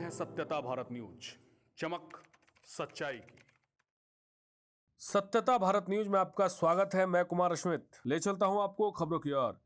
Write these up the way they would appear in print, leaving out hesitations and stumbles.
हैं सत्यता भारत न्यूज, चमक सच्चाई की। सत्यता भारत न्यूज में आपका स्वागत है। मैं कुमार अश्मित ले चलता हूं आपको खबरों की ओर।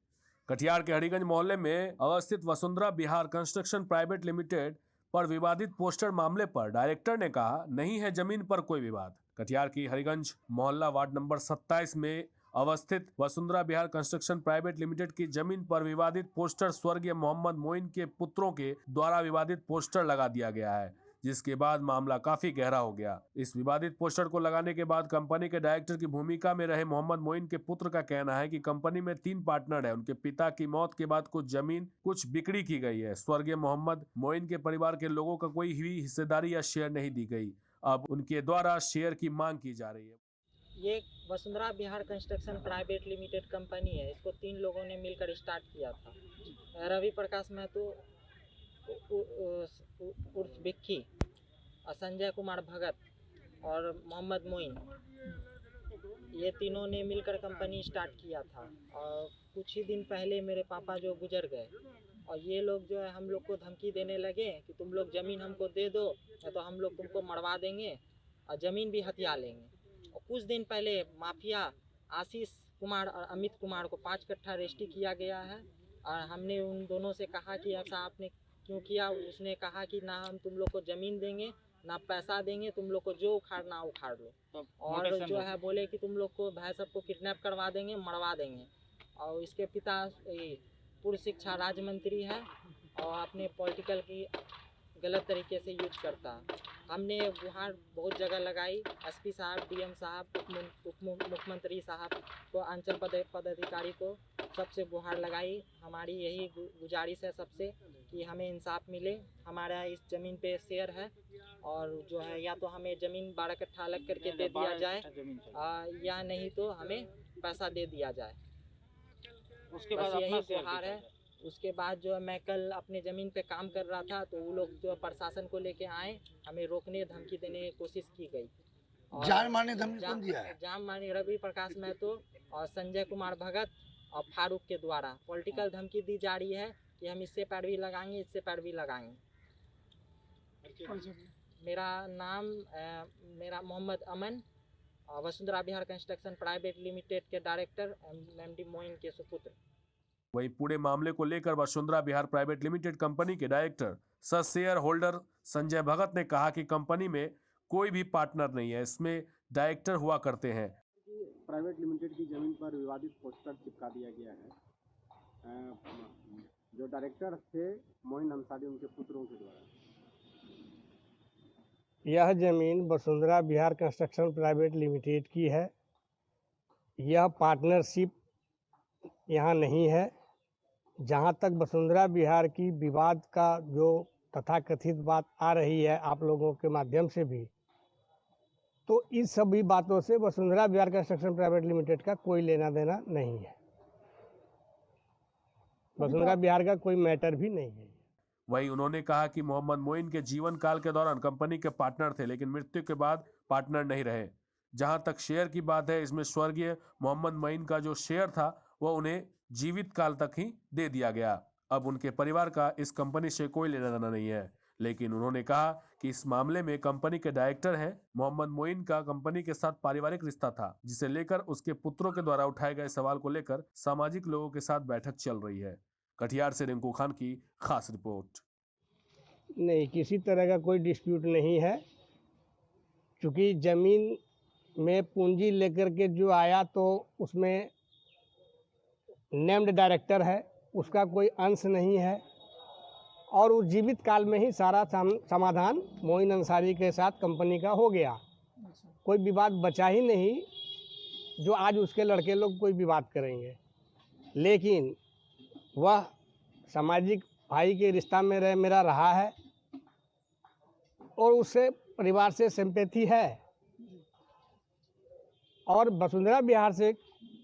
कटिहार के हरिगंज मोहल्ले में अवस्थित Vasundhara Bihar construction private limited पर विवादित पोस्टर मामले पर डायरेक्टर ने कहा, नहीं है जमीन पर कोई विवाद। कटिहार की हरिगंज मोहल्ला वार्ड नंबर 27 में अवस्थित Vasundhara Bihar construction private limited की जमीन पर विवादित पोस्टर स्वर्गीय मोहम्मद मोइन के पुत्रों के द्वारा विवादित पोस्टर लगा दिया गया है, जिसके बाद मामला काफी गहरा हो गया। इस विवादित पोस्टर को लगाने के बाद कंपनी के डायरेक्टर की भूमिका में रहे मोहम्मद मोइन के पुत्र का कहना है कि कंपनी में 3 पार्टनर है। उनके पिता की मौत के बाद कुछ जमीन कुछ बिक्री की गई है। स्वर्गीय मोहम्मद मोइन के परिवार के लोगों का कोई भी हिस्सेदारी या शेयर नहीं दी गई। अब उनके द्वारा शेयर की मांग की जा रही है। ये Vasundhara Bihar construction private limited company है। इसको 3 लोगों ने मिलकर स्टार्ट किया था। रवि प्रकाश महतो उर्फ बिक्की, संजय कुमार भगत और मोहम्मद मोइन, ये तीनों ने मिलकर कंपनी स्टार्ट किया था। और कुछ ही दिन पहले मेरे पापा जो गुजर गए, और ये लोग जो है हम लोग को धमकी देने लगे कि तुम लोग ज़मीन हमको दे दो या तो हम लोग तुमको मरवा देंगे और ज़मीन भी हथिया लेंगे। और कुछ दिन पहले माफिया आशीष कुमार और अमित कुमार को 5 कट्ठा रजिस्ट्री किया गया है। और हमने उन दोनों से कहा कि ऐसा आपने क्यों किया। उसने कहा कि ना हम तुम लोग को ज़मीन देंगे ना पैसा देंगे, तुम लोग को जो उखाड़ना उखाड़ लो। और जो है बोले कि तुम लोग को भाई सबको किडनैप करवा देंगे, मरवा देंगे। और इसके पिता पूर्व शिक्षा राज्य मंत्री है और अपने पॉलिटिकल की गलत तरीके से यूज करता है। हमने गुहार बहुत जगह लगाई, एसपी साहब, डीएम साहब, उप मुख्यमंत्री साहब को, अंचल पदाधिकारी को, सबसे गुहार लगाई। हमारी यही गुजारिश है सबसे कि हमें इंसाफ मिले। हमारा इस ज़मीन पे शेयर है और जो है या तो हमें ज़मीन 12 कट्ठा अलग करके दे दिया जाए या नहीं तो हमें पैसा दे दिया जाए। उसके बाद यही गुहार है। उसके बाद जो है मैं कल अपने ज़मीन पे काम कर रहा था तो वो लोग जो प्रशासन को लेके आए, हमें रोकने धमकी देने की कोशिश की गई। जान मारने धमकी कौन दिया है? जान मारने रवि प्रकाश महतो और संजय कुमार भगत और फारूक के द्वारा पॉलिटिकल धमकी दी जा रही है कि हम इससे पैरवी लगाएंगे, इससे पैरवी लगाएंगे। मेरा Mohammad Aman, Vasundhara Bihar construction private limited के डायरेक्टर एमडी मोइन के सुपुत्र। वहीं पूरे मामले को लेकर Vasundhara Bihar private limited company के डायरेक्टर सह शेयर होल्डर संजय भगत ने कहा कि कंपनी में कोई भी पार्टनर नहीं है, इसमें डायरेक्टर हुआ करते हैं। प्राइवेट लिमिटेड की जमीन पर विवादित पोस्टर चिपका दिया गया है। जो डायरेक्टर थे मोइन अंसारी, उनके पुत्रों के द्वारा। यह जमीन Vasundhara Bihar construction private limited की है। यह पार्टनरशिप यहाँ नहीं है। जहाँ तक वसुंधरा बिहार की विवाद का जो तथाकथित बात आ रही है आप लोगों के माध्यम से भी, तो इस सभी बातों से Vasundhara Bihar construction private limited का कोई लेना देना नहीं है। वसुंधरा बिहार का कोई मैटर भी नहीं है। वहीं उन्होंने कहा कि मोहम्मद मोइन के जीवन काल के दौरान कंपनी के पार्टनर थे, लेकिन मृत्यु के बाद पार्टनर नहीं रहे। जहां तक शेयर की बात है, इसमें स्वर्गीय मोहम्मद मोइन का जो शेयर था वह उन्हें जीवित काल तक ही दे दिया गया। अब उनके परिवार का इस कंपनी से कोई लेना देना नहीं है। लेकिन उन्होंने कहा कि इस मामले में कंपनी के डायरेक्टर हैं मोहम्मद मोइन का कंपनी के साथ पारिवारिक रिश्ता था, जिसे लेकर उसके पुत्रों के द्वारा उठाए गए सवाल को लेकर सामाजिक लोगों के साथ बैठक चल रही है। कटिहार से रिंकू खान की खास रिपोर्ट। नहीं, किसी तरह का कोई डिस्प्यूट नहीं है। क्योंकि जमीन में पूंजी लेकर के जो आया तो उसमें नेम्ड डायरेक्टर है, उसका कोई अंश नहीं है। और उस जीवित काल में ही सारा समाधान मोइन अंसारी के साथ कंपनी का हो गया। कोई विवाद बचा ही नहीं जो आज उसके लड़के लोग कोई विवाद करेंगे। लेकिन वह सामाजिक भाई के रिश्ता में मेरा रहा है और उससे परिवार से सिंपैथी है। और वसुंधरा बिहार से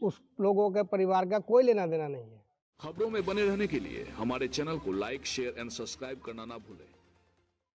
उस लोगों के परिवार का कोई लेना देना नहीं है। खबरों में बने रहने के लिए हमारे चैनल को लाइक, शेयर एंड सब्सक्राइब करना ना भूलें।